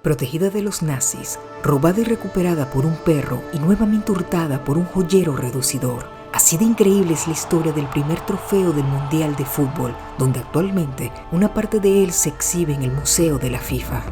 Protegida de los nazis, robada y recuperada por un perro y nuevamente hurtada por un joyero reducidor. Así de increíble es la historia del primer trofeo del Mundial de Fútbol, donde actualmente una parte de él se exhibe en el Museo de la FIFA.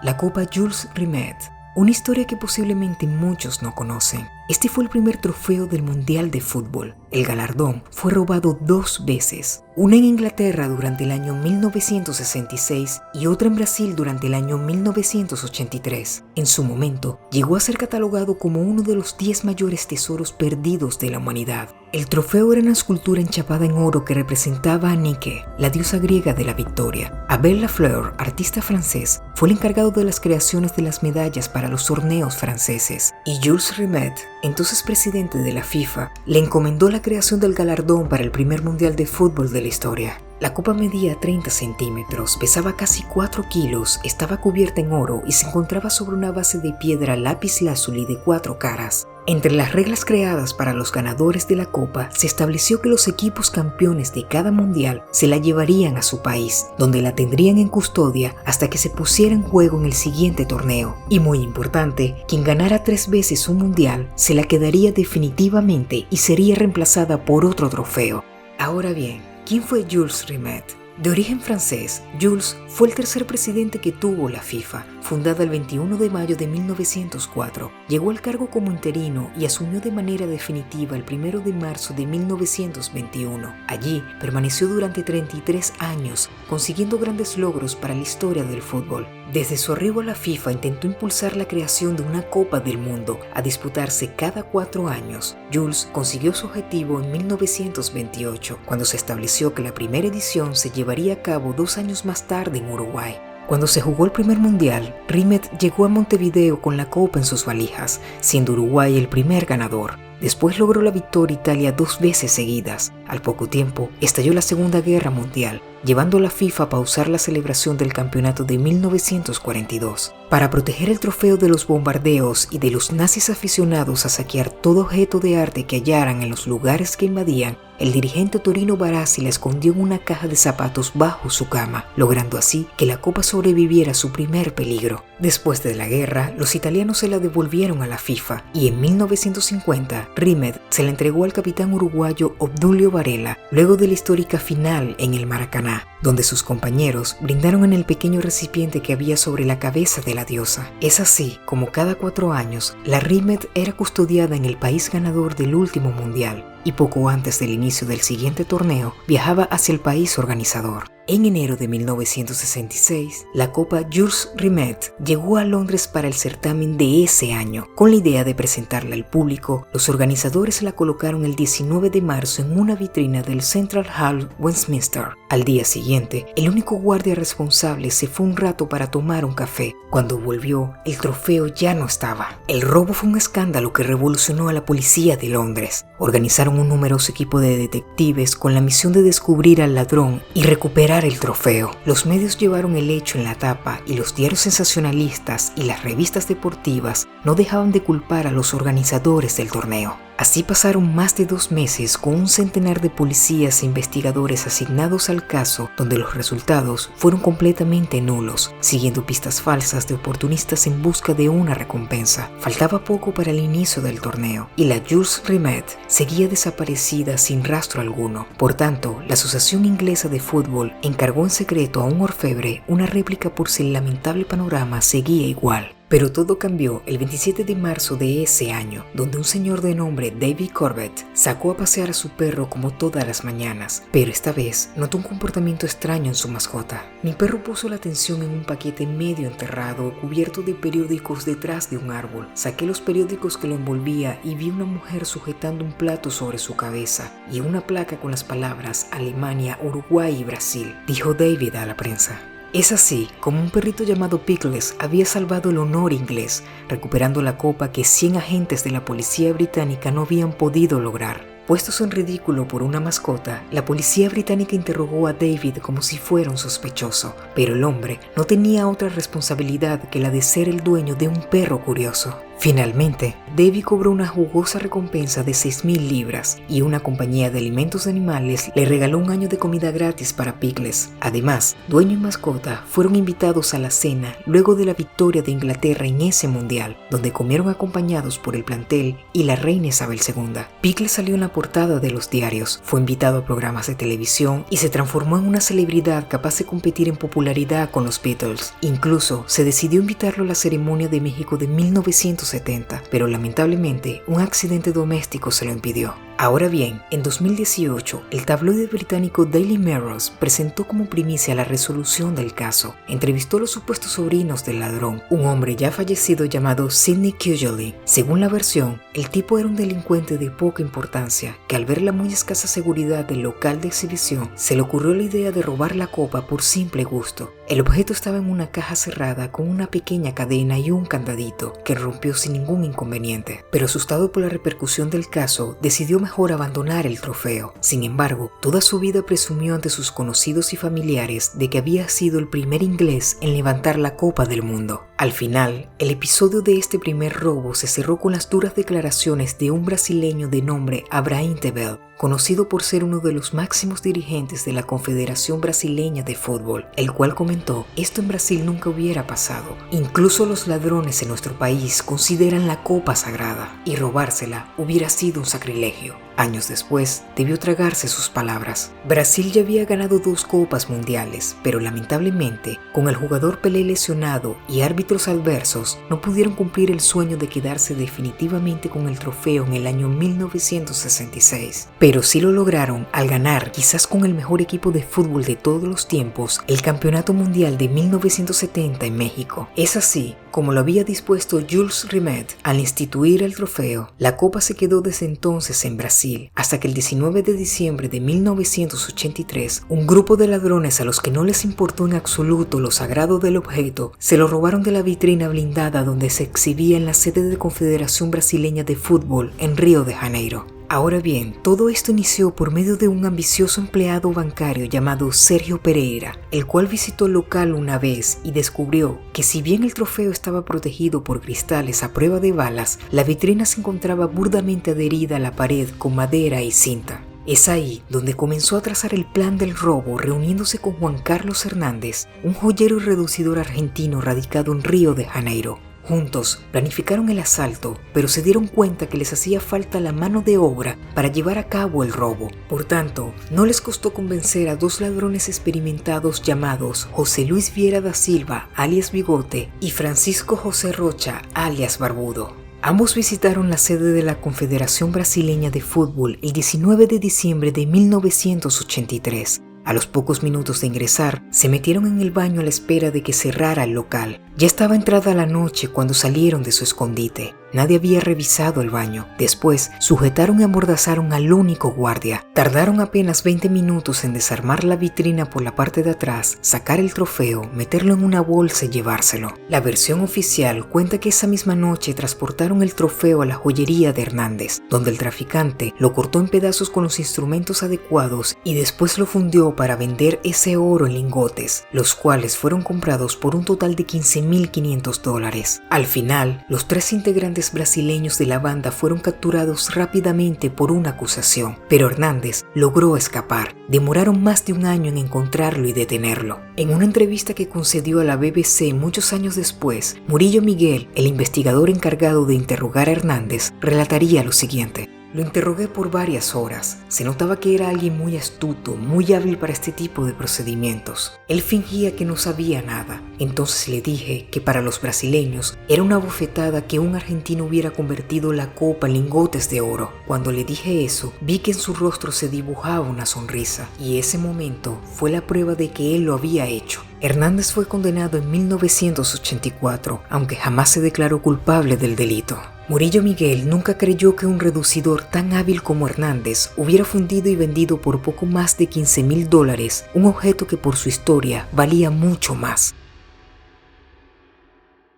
La Copa Jules Rimet. Una historia que posiblemente muchos no conocen. Este fue el primer trofeo del Mundial de Fútbol. El galardón fue robado 2 veces, una en Inglaterra durante el año 1966 y otra en Brasil durante el año 1983. En su momento, llegó a ser catalogado como uno de los 10 mayores tesoros perdidos de la humanidad. El trofeo era una escultura enchapada en oro que representaba a Nike, la diosa griega de la victoria. Abel Lafleur, artista francés, fue el encargado de las creaciones de las medallas para los torneos franceses, y Jules Rimet, entonces presidente de la FIFA, le encomendó la creación del galardón para el primer mundial de fútbol de la historia. La copa medía 30 centímetros, pesaba casi 4 kilos, estaba cubierta en oro y se encontraba sobre una base de piedra lapislázuli de 4 caras. Entre las reglas creadas para los ganadores de la copa, se estableció que los equipos campeones de cada mundial se la llevarían a su país, donde la tendrían en custodia hasta que se pusiera en juego en el siguiente torneo. Y muy importante, quien ganara 3 veces un mundial se la quedaría definitivamente y sería reemplazada por otro trofeo. Ahora bien, ¿quién fue Jules Rimet? De origen francés, Jules fue el tercer presidente que tuvo la FIFA, fundada el 21 de mayo de 1904. Llegó al cargo como interino y asumió de manera definitiva el 1 de marzo de 1921. Allí permaneció durante 33 años, consiguiendo grandes logros para la historia del fútbol. Desde su arribo a la FIFA intentó impulsar la creación de una Copa del Mundo a disputarse cada 4 años. Jules consiguió su objetivo en 1928, cuando se estableció que la primera edición se llevaría a cabo 2 años más tarde en Uruguay. Cuando se jugó el primer mundial, Rimet llegó a Montevideo con la copa en sus valijas, siendo Uruguay el primer ganador. Después logró la victoria Italia 2 veces seguidas. Al poco tiempo, estalló la Segunda Guerra Mundial, llevando a la FIFA a pausar la celebración del campeonato de 1942. Para proteger el trofeo de los bombardeos y de los nazis aficionados a saquear todo objeto de arte que hallaran en los lugares que invadían, el dirigente Torino Barassi la escondió en una caja de zapatos bajo su cama, logrando así que la copa sobreviviera a su primer peligro. Después de la guerra, los italianos se la devolvieron a la FIFA y en 1950, Rimet se la entregó al capitán uruguayo Obdulio Varela, luego de la histórica final en el Maracaná, donde sus compañeros brindaron en el pequeño recipiente que había sobre la cabeza de la diosa. Es así como cada 4 años, la Rimet era custodiada en el país ganador del último mundial, y poco antes del inicio del siguiente torneo viajaba hacia el país organizador. En enero de 1966, la Copa Jules Rimet llegó a Londres para el certamen de ese año. Con la idea de presentarla al público, los organizadores la colocaron el 19 de marzo en una vitrina del Central Hall, Westminster. Al día siguiente, el único guardia responsable se fue un rato para tomar un café. Cuando volvió, el trofeo ya no estaba. El robo fue un escándalo que revolucionó a la policía de Londres. Organizaron un numeroso equipo de detectives con la misión de descubrir al ladrón y recuperar el trofeo. Los medios llevaron el hecho en la tapa y los diarios sensacionalistas y las revistas deportivas no dejaban de culpar a los organizadores del torneo. Así pasaron más de 2 meses con un centenar de policías e investigadores asignados al caso, donde los resultados fueron completamente nulos, siguiendo pistas falsas de oportunistas en busca de una recompensa. Faltaba poco para el inicio del torneo y la Jules Rimet seguía desaparecida sin rastro alguno. Por tanto, la Asociación Inglesa de Fútbol encargó en secreto a un orfebre una réplica por si el lamentable panorama seguía igual. Pero todo cambió el 27 de marzo de ese año, donde un señor de nombre David Corbett sacó a pasear a su perro como todas las mañanas, pero esta vez notó un comportamiento extraño en su mascota. Mi perro puso la atención en un paquete medio enterrado, cubierto de periódicos detrás de un árbol. Saqué los periódicos que lo envolvía y vi una mujer sujetando un plato sobre su cabeza y una placa con las palabras Alemania, Uruguay y Brasil, dijo David a la prensa. Es así como un perrito llamado Pickles había salvado el honor inglés, recuperando la copa que 100 agentes de la policía británica no habían podido lograr. Puestos en ridículo por una mascota, la policía británica interrogó a David como si fuera un sospechoso, pero el hombre no tenía otra responsabilidad que la de ser el dueño de un perro curioso. Finalmente, Davy cobró una jugosa recompensa de 6,000 libras y una compañía de alimentos de animales le regaló un año de comida gratis para Pickles. Además, dueño y mascota fueron invitados a la cena luego de la victoria de Inglaterra en ese mundial, donde comieron acompañados por el plantel y la reina Isabel II. Pickles salió en la portada de los diarios, fue invitado a programas de televisión y se transformó en una celebridad capaz de competir en popularidad con los Beatles. Incluso se decidió invitarlo a la ceremonia de México de 1970, pero lamentablemente un accidente doméstico se lo impidió. Ahora bien, en 2018, el tabloide británico Daily Mirror presentó como primicia la resolución del caso. Entrevistó a los supuestos sobrinos del ladrón, un hombre ya fallecido llamado Sidney Cugely. Según la versión, el tipo era un delincuente de poca importancia que al ver la muy escasa seguridad del local de exhibición, se le ocurrió la idea de robar la copa por simple gusto. El objeto estaba en una caja cerrada con una pequeña cadena y un candadito que rompió sin ningún inconveniente. Pero asustado por la repercusión del caso, decidió mejor abandonar el trofeo. Sin embargo, toda su vida presumió ante sus conocidos y familiares de que había sido el primer inglés en levantar la Copa del Mundo. Al final, el episodio de este primer robo se cerró con las duras declaraciones de un brasileño de nombre Abraim Tebel, conocido por ser uno de los máximos dirigentes de la Confederación Brasileña de Fútbol, el cual comentó: esto en Brasil nunca hubiera pasado. Incluso los ladrones en nuestro país consideran la copa sagrada y robársela hubiera sido un sacrilegio. Años después, debió tragarse sus palabras. Brasil ya había ganado 2 copas mundiales, pero lamentablemente, con el jugador Pelé lesionado y árbitros adversos, no pudieron cumplir el sueño de quedarse definitivamente con el trofeo en el año 1966. Pero sí lo lograron al ganar, quizás con el mejor equipo de fútbol de todos los tiempos, el Campeonato Mundial de 1970 en México. Es así como lo había dispuesto Jules Rimet al instituir el trofeo. La copa se quedó desde entonces en Brasil, hasta que el 19 de diciembre de 1983, un grupo de ladrones a los que no les importó en absoluto lo sagrado del objeto, se lo robaron de la vitrina blindada donde se exhibía en la sede de Confederación Brasileña de Fútbol en Río de Janeiro. Ahora bien, todo esto inició por medio de un ambicioso empleado bancario llamado Sergio Pereira, el cual visitó el local una vez y descubrió que si bien el trofeo estaba protegido por cristales a prueba de balas, la vitrina se encontraba burdamente adherida a la pared con madera y cinta. Es ahí donde comenzó a trazar el plan del robo, reuniéndose con Juan Carlos Hernández, un joyero y reducidor argentino radicado en Río de Janeiro. Juntos planificaron el asalto, pero se dieron cuenta que les hacía falta la mano de obra para llevar a cabo el robo. Por tanto, no les costó convencer a 2 ladrones experimentados llamados José Luis Vieira da Silva, alias Bigote, y Francisco José Rocha, alias Barbudo. Ambos visitaron la sede de la Confederación Brasileña de Fútbol el 19 de diciembre de 1983. A los pocos minutos de ingresar, se metieron en el baño a la espera de que cerrara el local. Ya estaba entrada la noche cuando salieron de su escondite. Nadie había revisado el baño. Después, sujetaron y amordazaron al único guardia. Tardaron apenas 20 minutos en desarmar la vitrina por la parte de atrás, sacar el trofeo, meterlo en una bolsa y llevárselo. La versión oficial cuenta que esa misma noche transportaron el trofeo a la joyería de Hernández, donde el traficante lo cortó en pedazos con los instrumentos adecuados y después lo fundió para vender ese oro en lingotes, los cuales fueron comprados por un total de $15,500. Al final, los 3 integrantes brasileños de la banda fueron capturados rápidamente por una acusación, pero Hernández logró escapar. Demoraron más de un año en encontrarlo y detenerlo. En una entrevista que concedió a la BBC muchos años después, Murillo Miguel, el investigador encargado de interrogar a Hernández, relataría lo siguiente: lo interrogué por varias horas. Se notaba que era alguien muy astuto, muy hábil para este tipo de procedimientos. Él fingía que no sabía nada. Entonces le dije que para los brasileños era una bofetada que un argentino hubiera convertido la copa en lingotes de oro. Cuando le dije eso, vi que en su rostro se dibujaba una sonrisa, y ese momento fue la prueba de que él lo había hecho. Hernández fue condenado en 1984, aunque jamás se declaró culpable del delito. Murillo Miguel nunca creyó que un reducidor tan hábil como Hernández hubiera fundido y vendido por poco más de $15,000 un objeto que por su historia valía mucho más.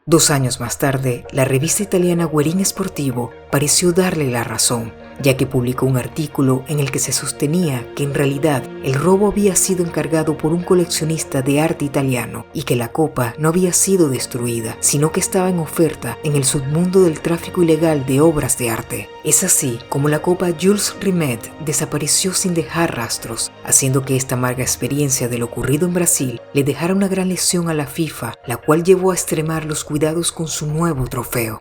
2 años más tarde, la revista italiana Guerin Sportivo pareció darle la razón. ya que publicó un artículo en el que se sostenía que en realidad el robo había sido encargado por un coleccionista de arte italiano y que la copa no había sido destruida, sino que estaba en oferta en el submundo del tráfico ilegal de obras de arte. Es así como la copa Jules Rimet desapareció sin dejar rastros, haciendo que esta amarga experiencia de lo ocurrido en Brasil le dejara una gran lección a la FIFA, la cual llevó a extremar los cuidados con su nuevo trofeo.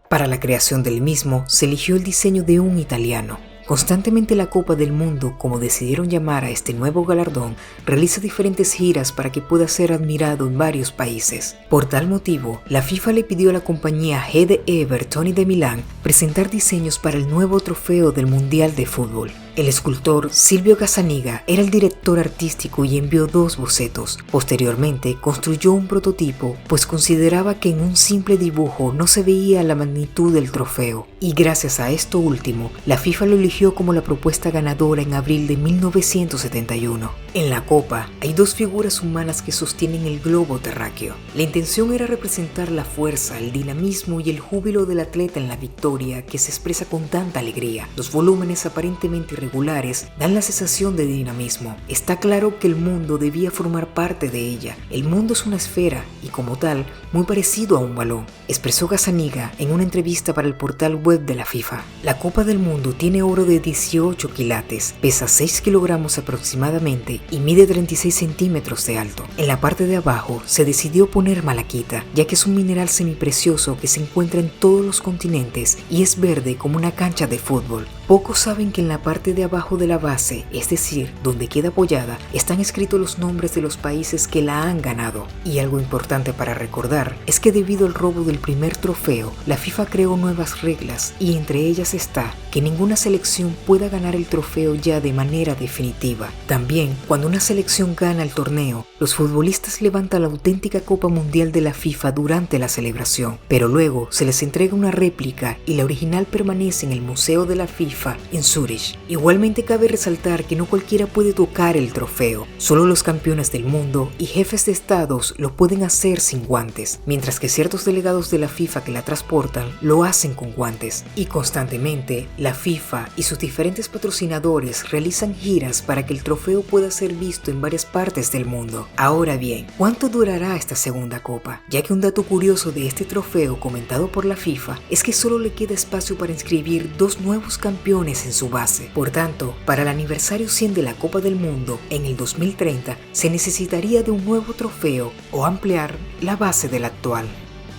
Para la creación del mismo se eligió el diseño de un italiano. Constantemente la Copa del Mundo, como decidieron llamar a este nuevo galardón, realiza diferentes giras para que pueda ser admirado en varios países. Por tal motivo, la FIFA le pidió a la compañía GDE Bertoni de Milán presentar diseños para el nuevo trofeo del Mundial de Fútbol. El escultor Silvio Gazzaniga era el director artístico y envió 2 bocetos. Posteriormente construyó un prototipo, pues consideraba que en un simple dibujo no se veía la magnitud del trofeo. Y gracias a esto último, la FIFA lo eligió como la propuesta ganadora en abril de 1971. En la copa hay 2 figuras humanas que sostienen el globo terráqueo. La intención era representar la fuerza, el dinamismo y el júbilo del atleta en la victoria que se expresa con tanta alegría. Los volúmenes aparentemente irregulares dan la sensación de dinamismo. Está claro que el mundo debía formar parte de ella. El mundo es una esfera y como tal, muy parecido a un balón, expresó Gazzaniga en una entrevista para el portal web de la FIFA. La Copa del Mundo tiene oro de 18 quilates, pesa 6 kilogramos aproximadamente y mide 36 centímetros de alto. En la parte de abajo se decidió poner malaquita, ya que es un mineral semiprecioso que se encuentra en todos los continentes y es verde como una cancha de fútbol. Pocos saben que en la parte de abajo de la base, es decir, donde queda apoyada, están escritos los nombres de los países que la han ganado. Y algo importante para recordar es que debido al robo del primer trofeo, la FIFA creó nuevas reglas y entre ellas está que ninguna selección pueda ganar el trofeo ya de manera definitiva. También, cuando una selección gana el torneo, los futbolistas levantan la auténtica Copa Mundial de la FIFA durante la celebración, pero luego se les entrega una réplica y la original permanece en el Museo de la FIFA en Zúrich. Igualmente cabe resaltar que no cualquiera puede tocar el trofeo, solo los campeones del mundo y jefes de estados lo pueden hacer sin guantes, mientras que ciertos delegados de la FIFA que la transportan lo hacen con guantes. Y constantemente, la FIFA y sus diferentes patrocinadores realizan giras para que el trofeo pueda ser visto en varias partes del mundo. Ahora bien, ¿cuánto durará esta segunda copa? Ya que un dato curioso de este trofeo comentado por la FIFA es que solo le queda espacio para inscribir 2 nuevos campeones en su base. Por tanto, para el aniversario 100 de la Copa del Mundo en el 2030 se necesitaría de un nuevo trofeo o ampliar la base del actual.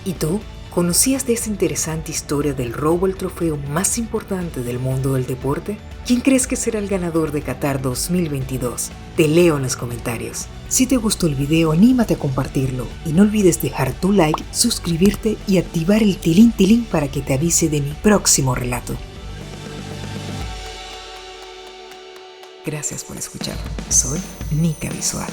¿Y tú? ¿Conocías de esta interesante historia del robo al trofeo más importante del mundo del deporte? ¿Quién crees que será el ganador de Qatar 2022? Te leo en los comentarios. Si te gustó el video, anímate a compartirlo y no olvides dejar tu like, suscribirte y activar el tilín para que te avise de mi próximo relato. Gracias por escuchar. Soy Nika Visual.